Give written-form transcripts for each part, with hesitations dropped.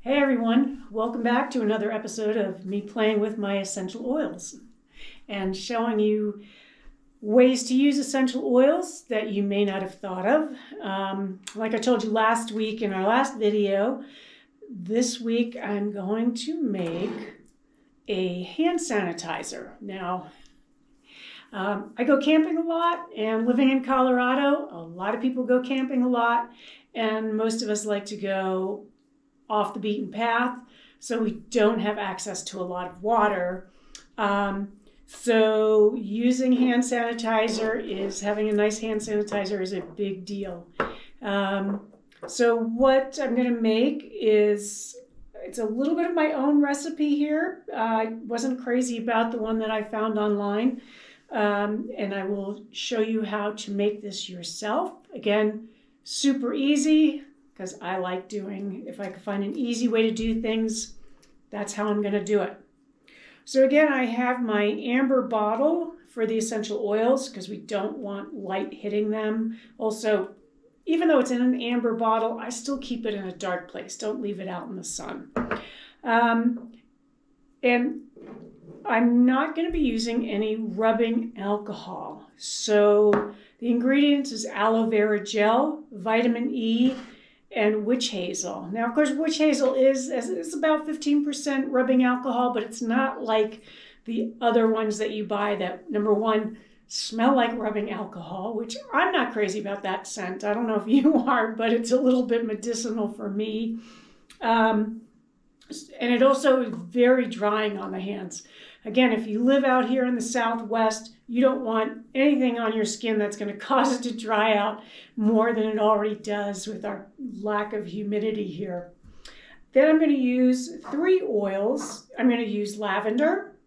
Hey everyone, welcome back to another episode of me playing with my essential oils and showing you ways to use essential oils that you may not have thought of. Like I told you last week in our last video, this week I'm going to make a hand sanitizer. Now, I go camping a lot, and living in Colorado, a lot of people go camping a lot, and most of us like to go off the beaten path, so we don't have access to a lot of water. So having a nice hand sanitizer is a big deal. So what I'm going to make is, it's a little bit of my own recipe here. I wasn't crazy about the one that I found online, and I will show you how to make this yourself. Again, super easy, because I like doing, if I can find an easy way to do things, that's how I'm going to do it. So again, I have my amber bottle for the essential oils because we don't want light hitting them. Also, even though it's in an amber bottle, I still keep it in a dark place. Don't leave it out in the sun. And I'm not going to be using any rubbing alcohol. So the ingredients is aloe vera gel, vitamin E, and witch hazel. Now, of course, witch hazel is about 15% rubbing alcohol, but it's not like the other ones that you buy that, number one, smell like rubbing alcohol, which I'm not crazy about that scent. I don't know if you are, but it's a little bit medicinal for me. And it also is very drying on the hands. Again, if you live out here in the Southwest, you don't want anything on your skin that's going to cause it to dry out more than it already does with our lack of humidity here. Then I'm going to use 3 oils. I'm going to use lavender.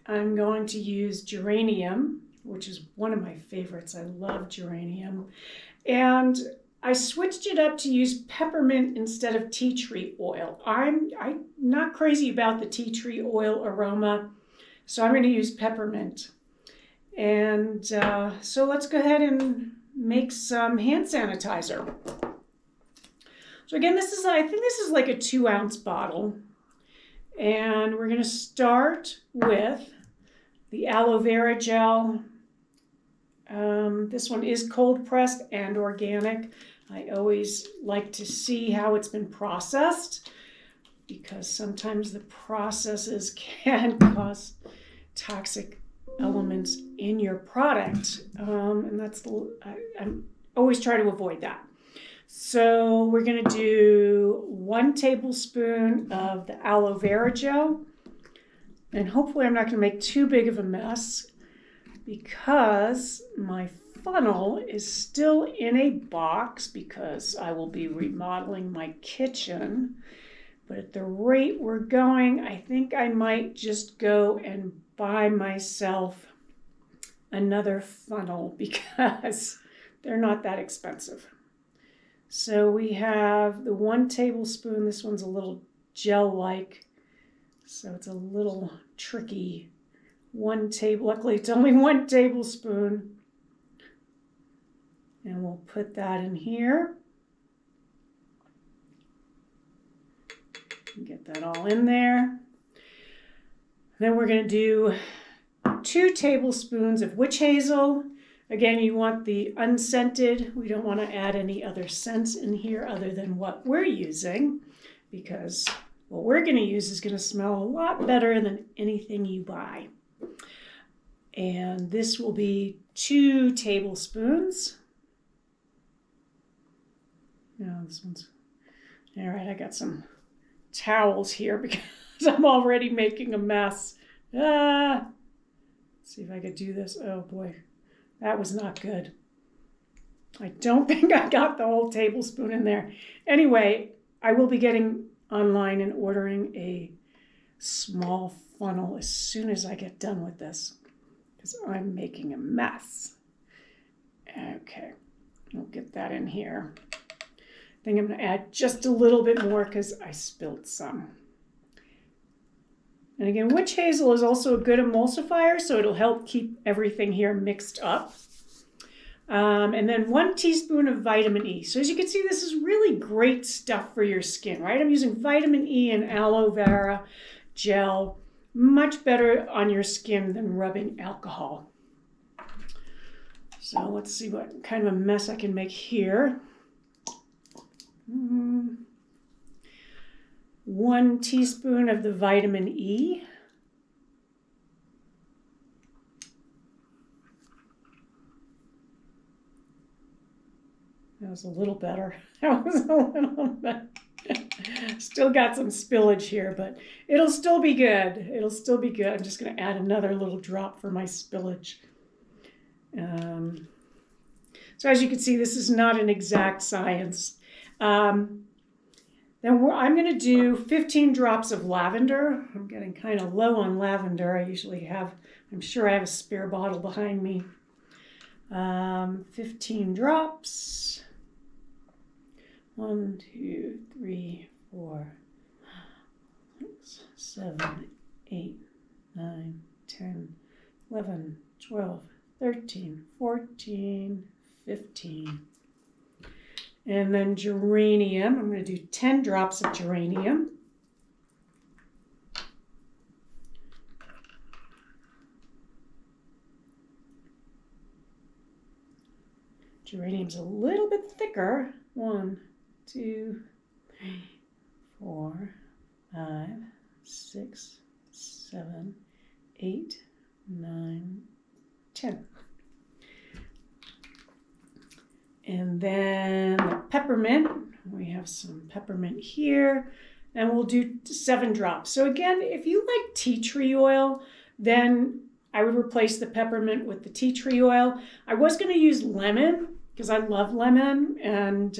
I'm going to use geranium, which is one of my favorites. I love geranium. And I switched it up to use peppermint instead of tea tree oil. I'm not crazy about the tea tree oil aroma, so I'm going to use peppermint. And so let's go ahead and make some hand sanitizer. So again, I think this is like a 2-ounce bottle. And we're going to start with the aloe vera gel. This one is cold pressed and organic. I always like to see how it's been processed, because sometimes the processes can cause toxic elements in your product. And I always try to avoid that. So we're going to do 1 tablespoon of the aloe vera gel. And hopefully I'm not going to make too big of a mess, because my funnel is still in a box because I will be remodeling my kitchen. But at the rate we're going, I think I might just go and buy myself another funnel because they're not that expensive. So we have the 1 tablespoon. This one's a little gel-like, so it's a little tricky. Luckily it's only 1 tablespoon. And we'll put that in here. Get that all in there. Then we're going to do 2 tablespoons of witch hazel. Again, you want the unscented. We don't want to add any other scents in here other than what we're using, because what we're going to use is going to smell a lot better than anything you buy. And this will be 2 tablespoons. No, this one's... All right, I got some towels here because I'm already making a mess. Let's see if I could do this. Oh boy, that was not good. I don't think I got the whole tablespoon in there. Anyway, I will be getting online and ordering a small funnel as soon as I get done with this, because I'm making a mess. Okay, we'll get that in here. I think I'm going to add just a little bit more because I spilled some. And again, witch hazel is also a good emulsifier, so it'll help keep everything here mixed up. And then 1 teaspoon of vitamin E. So as you can see, this is really great stuff for your skin, right? I'm using vitamin E and aloe vera gel. Much better on your skin than rubbing alcohol. So let's see what kind of a mess I can make here. 1 teaspoon of the vitamin E. That was a little better. That was a little better. Still got some spillage here, but it'll still be good. It'll still be good. I'm just going to add another little drop for my spillage. So as you can see, this is not an exact science. Then I'm going to do 15 drops of lavender. I'm getting kind of low on lavender. I usually have, I'm sure I have a spare bottle behind me. 15 drops. 1, 2, 3, 4, 6, 7, 8, 9, 10, 11, 12, 13, 14, 15. And then geranium, I'm going to do 10 drops of geranium. Geranium's a little bit thicker. 1, 2, 3, 4, 5, 6, 7, 8, 9, 10. And then the peppermint, we have some peppermint here, and we'll do 7 drops. So again, if you like tea tree oil, then I would replace the peppermint with the tea tree oil. I was going to use lemon because I love lemon, and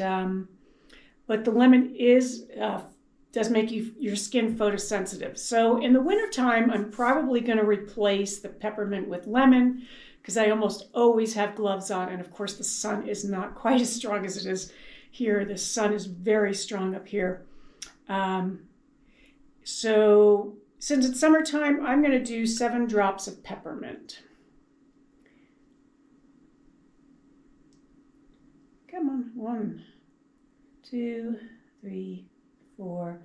but the lemon does make your skin photosensitive. So in the wintertime, I'm probably going to replace the peppermint with lemon because I almost always have gloves on. And of course, the sun is not quite as strong as it is here. The sun is very strong up here. So since it's summertime, I'm going to do 7 drops of peppermint. Come on, 1, 2, 3, 4,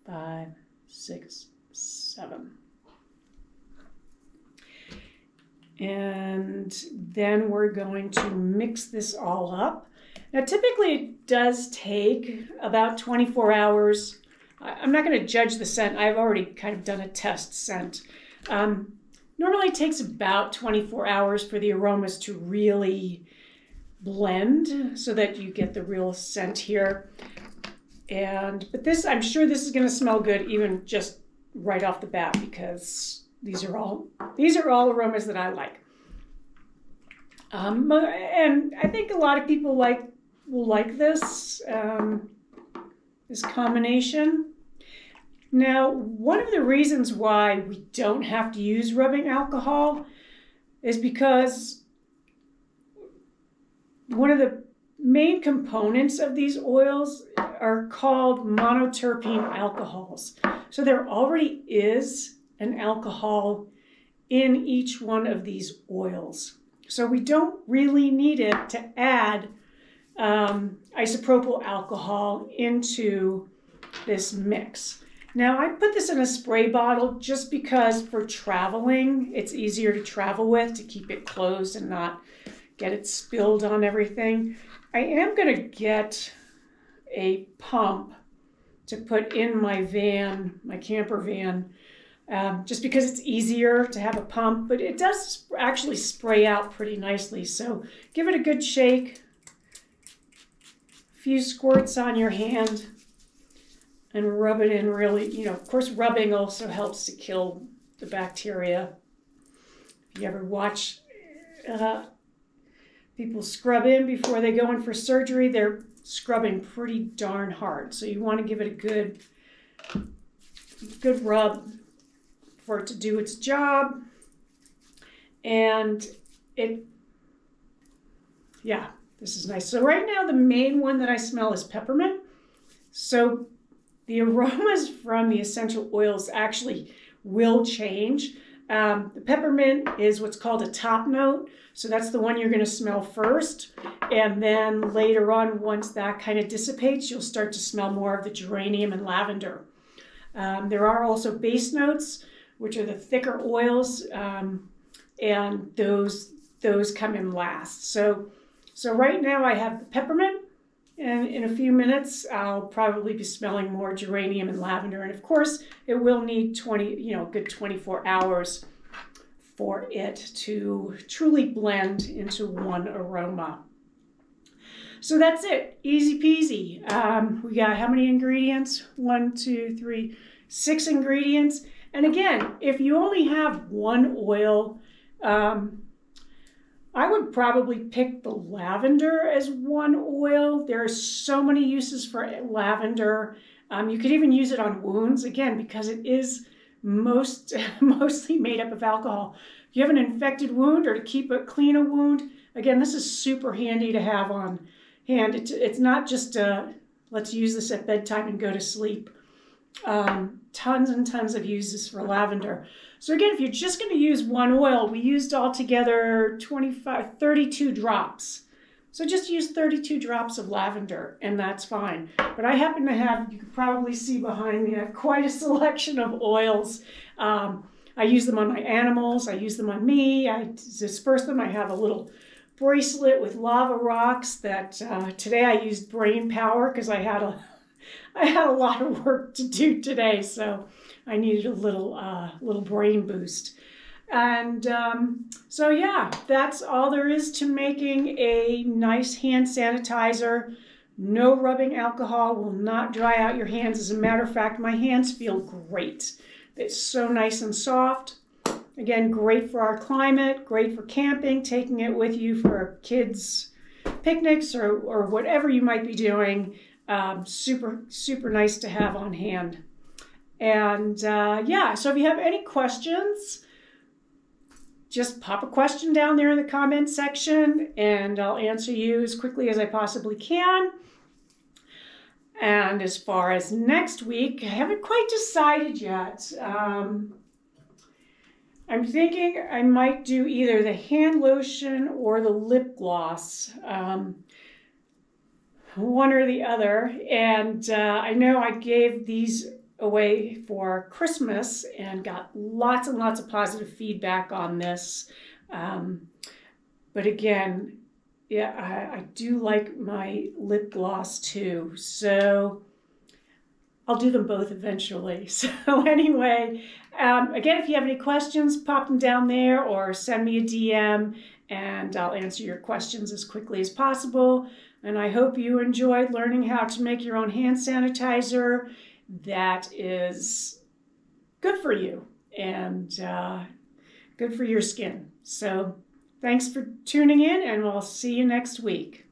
5, 6, 7. And then we're going to mix this all up. Now, typically it does take about 24 hours. I'm not going to judge the scent. I've already kind of done a test scent. Normally it takes about 24 hours for the aromas to really blend so that you get the real scent here. But this, I'm sure this is going to smell good even just right off the bat because these are all aromas that I like. And I think a lot of people will like this combination. Now, one of the reasons why we don't have to use rubbing alcohol is because one of the main components of these oils are called monoterpene alcohols. So there already is an alcohol in each one of these oils. So we don't really need it to add isopropyl alcohol into this mix. Now I put this in a spray bottle just because for traveling, it's easier to travel with, to keep it closed and not get it spilled on everything. I am going to get a pump to put in my van, my camper van, just because it's easier to have a pump, but it does actually spray out pretty nicely. So give it a good shake, a few squirts on your hand, and rub it in really, of course, rubbing also helps to kill the bacteria. If you ever watch people scrub in before they go in for surgery, they're scrubbing pretty darn hard. So you want to give it a good rub for it to do its job. And this is nice. So right now the main one that I smell is peppermint. So the aromas from the essential oils actually will change. The peppermint is what's called a top note. So that's the one you're going to smell first. And then later on, once that kind of dissipates, you'll start to smell more of the geranium and lavender. There are also base notes, which are the thicker oils, and those come in last. So right now I have the peppermint, and in a few minutes I'll probably be smelling more geranium and lavender. And of course, it will need good 24 hours for it to truly blend into one aroma. So that's it, easy peasy. We got how many ingredients? 1, 2, 3, 6 ingredients. And again, if you only have one oil, I would probably pick the lavender as one oil. There are so many uses for lavender. You could even use it on wounds, again, because it is mostly made up of alcohol. If you have an infected wound or to keep it clean a wound, again, this is super handy to have on hand. It's not just let's use this at bedtime and go to sleep. Tons and tons of uses for lavender. So again, if you're just going to use one oil, we used altogether 32 drops. So just use 32 drops of lavender, and that's fine. But I happen to have, you can probably see behind me, I have quite a selection of oils. I use them on my animals. I use them on me. I disperse them. I have a little bracelet with lava rocks that today I used brain power because I had a lot of work to do today, so I needed a little brain boost. And so yeah, that's all there is to making a nice hand sanitizer. No rubbing alcohol, will not dry out your hands. As a matter of fact, my hands feel great. It's so nice and soft. Again, great for our climate, great for camping, taking it with you for kids' picnics or whatever you might be doing. Super nice to have on hand. And yeah, so if you have any questions, just pop a question down there in the comment section and I'll answer you as quickly as I possibly can. And as far as next week, I haven't quite decided yet. I'm thinking I might do either the hand lotion or the lip gloss. One or the other. And I know I gave these away for Christmas and got lots and lots of positive feedback on this. But again, yeah, I do like my lip gloss too. So I'll do them both eventually. So anyway, again, if you have any questions, pop them down there or send me a DM and I'll answer your questions as quickly as possible. And I hope you enjoyed learning how to make your own hand sanitizer that is good for you and good for your skin. So thanks for tuning in, and we'll see you next week.